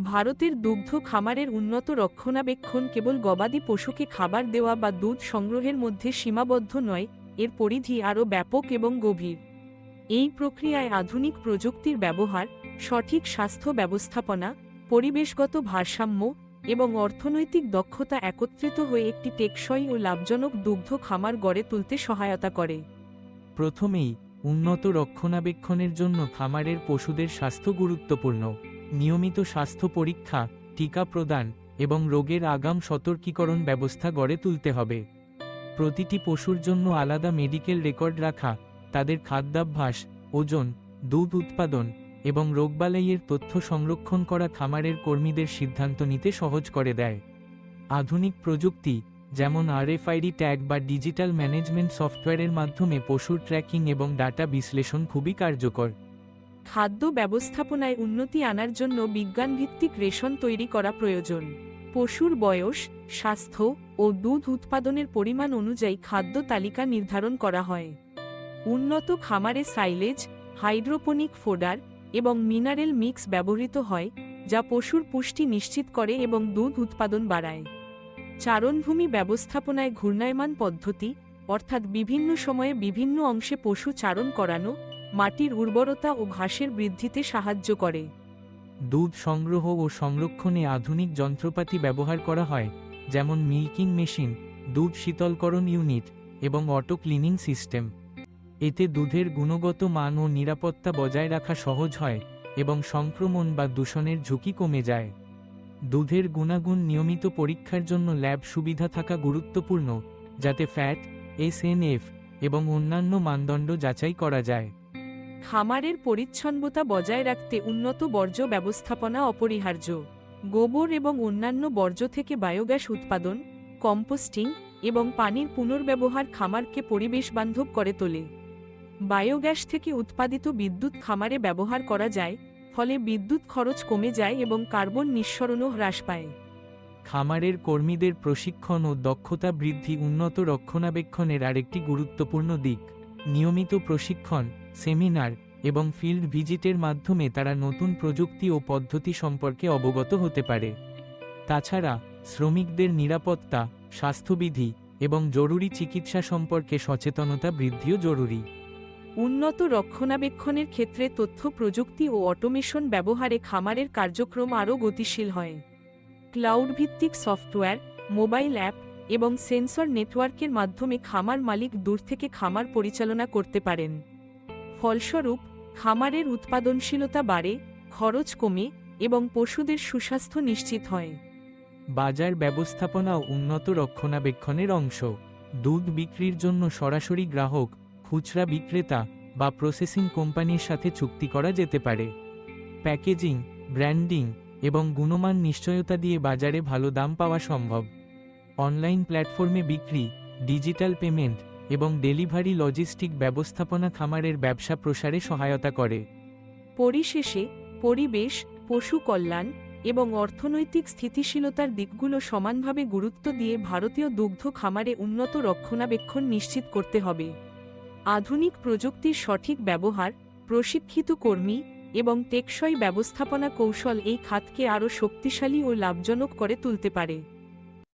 ভারতের দুগ্ধ খামারের উন্নত রক্ষণাবেক্ষণ কেবল গবাদি পশুকে খাবার দেওয়া বা দুধ সংগ্রহের মধ্যে সীমাবদ্ধ নয়, এর পরিধি আরও ব্যাপক এবং গভীর। এই প্রক্রিয়ায় আধুনিক প্রযুক্তির ব্যবহার, সঠিক স্বাস্থ্য ব্যবস্থাপনা, পরিবেশগত ভারসাম্য এবং অর্থনৈতিক দক্ষতা একত্রিত হয়ে একটি টেকসই ও লাভজনক দুগ্ধ খামার গড়ে তুলতে সহায়তা করে। প্রথমেই, উন্নত রক্ষণাবেক্ষণের জন্য খামারের পশুদের স্বাস্থ্য গুরুত্বপূর্ণ। নিয়মিত স্বাস্থ্য পরীক্ষা, টিকা প্রদান এবং রোগের আগাম সতর্কীকরণ ব্যবস্থা গড়ে তুলতে হবে। প্রতিটি পশুর জন্য আলাদা মেডিকেল রেকর্ড রাখা, তাদের খাদ্যাভ্যাস, ওজন, দুধ উৎপাদন এবং রোগবালাইয়ের তথ্য সংরক্ষণ করা খামারের কর্মীদের সিদ্ধান্ত নিতে সহজ করে দেয়। আধুনিক প্রযুক্তি, যেমন RFID ট্যাগ বা ডিজিটাল ম্যানেজমেন্ট সফটওয়্যারের মাধ্যমে পশুর ট্র্যাকিং এবং ডাটা বিশ্লেষণ খুবই কার্যকর। খাদ্য ব্যবস্থাপনায় উন্নতি আনার জন্য বিজ্ঞানভিত্তিক রেশন তৈরি করা প্রয়োজন। পশুর বয়স, স্বাস্থ্য ও দুধ উৎপাদনের পরিমাণ অনুযায়ী খাদ্য তালিকা নির্ধারণ করা হয়। উন্নত খামারে সাইলেজ, হাইড্রোপনিক ফোডার এবং মিনারেল মিক্স ব্যবহৃত হয়, যা পশুর পুষ্টি নিশ্চিত করে এবং দুধ উৎপাদন বাড়ায়। চারণভূমি ব্যবস্থাপনায় ঘূর্ণায়মান পদ্ধতি, অর্থাৎ বিভিন্ন সময়ে বিভিন্ন অংশে পশু চারণ করানো, মাটির উর্বরতা ও ঘাসের বৃদ্ধিতে সাহায্য করে। দুধ সংগ্রহ ও সংরক্ষণে আধুনিক যন্ত্রপাতি ব্যবহার করা হয়, যেমন মিল্কিং মেশিন, দুধ শীতলকরণ ইউনিট এবং অটো ক্লিনিং সিস্টেম। এতে দুধের গুণগত মান ও নিরাপত্তা বজায় রাখা সহজ হয় এবং সংক্রমণ বা দূষণের ঝুঁকি কমে যায়। দুধের গুণাগুণ নিয়মিত পরীক্ষার জন্য ল্যাব সুবিধা থাকা গুরুত্বপূর্ণ, যাতে ফ্যাট, SNF এবং অন্যান্য মানদণ্ড যাচাই করা যায়। খামারের পরিচ্ছন্নতা বজায় রাখতে উন্নত বর্জ্য ব্যবস্থাপনা অপরিহার্য। গোবর এবং অন্যান্য বর্জ্য থেকে বায়োগ্যাস উৎপাদন, কম্পোস্টিং এবং পানির পুনর্ব্যবহার খামারকে পরিবেশবান্ধব করে তোলে। বায়োগ্যাস থেকে উৎপাদিত বিদ্যুৎ খামারে ব্যবহার করা যায়, ফলে বিদ্যুৎ খরচ কমে যায় এবং কার্বন নিঃসরণও হ্রাস পায়। খামারের কর্মীদের প্রশিক্ষণ ও দক্ষতা বৃদ্ধি উন্নত রক্ষণাবেক্ষণের আরেকটি গুরুত্বপূর্ণ দিক। নিয়মিত প্রশিক্ষণ, সেমিনার এবং ফিল্ড ভিজিটের মাধ্যমে তারা নতুন প্রযুক্তি ও পদ্ধতি সম্পর্কে অবগত হতে পারে। তাছাড়া, শ্রমিকদের নিরাপত্তা, স্বাস্থ্যবিধি এবং জরুরি চিকিৎসা সম্পর্কে সচেতনতা বৃদ্ধিও জরুরি। উন্নত রক্ষণাবেক্ষণের ক্ষেত্রে তথ্য প্রযুক্তি ও অটোমেশন ব্যবহারে খামারের কার্যক্রম আরও গতিশীল হয়। ক্লাউড ভিত্তিক সফটওয়্যার, মোবাইল অ্যাপ এবং সেন্সর নেটওয়ার্কের মাধ্যমে খামার মালিক দূর থেকে খামার পরিচালনা করতে পারেন। ফলস্বরূপ, খামারের উৎপাদনশীলতা বাড়ে, খরচ কমে এবং পশুদের সুস্বাস্থ্য নিশ্চিত হয়। বাজার ব্যবস্থাপনাও উন্নত রক্ষণাবেক্ষণের অংশ। দুধ বিক্রির জন্য সরাসরি গ্রাহক, খুচরা বিক্রেতা বা প্রসেসিং কোম্পানির সাথে চুক্তি করা যেতে পারে। প্যাকেজিং, ব্র্যান্ডিং এবং গুণমান নিশ্চয়তা দিয়ে বাজারে ভালো দাম পাওয়া সম্ভব। অনলাইন প্ল্যাটফর্মে বিক্রি, ডিজিটাল পেমেন্ট এবং ডেলিভারি লজিস্টিক ব্যবস্থাপনা খামারের ব্যবসা প্রসারে সহায়তা করে। পরিশেষে, পরিবেশ, পশু কল্যাণ এবং অর্থনৈতিক স্থিতিশীলতার দিকগুলো সমানভাবে গুরুত্ব দিয়ে ভারতীয় দুগ্ধ খামারে উন্নত রক্ষণাবেক্ষণ নিশ্চিত করতে হবে। আধুনিক প্রযুক্তির সঠিক ব্যবহার, প্রশিক্ষিত কর্মী এবং টেকসই ব্যবস্থাপনা কৌশল এই খাতকে আরও শক্তিশালী ও লাভজনক করে তুলতে পারে।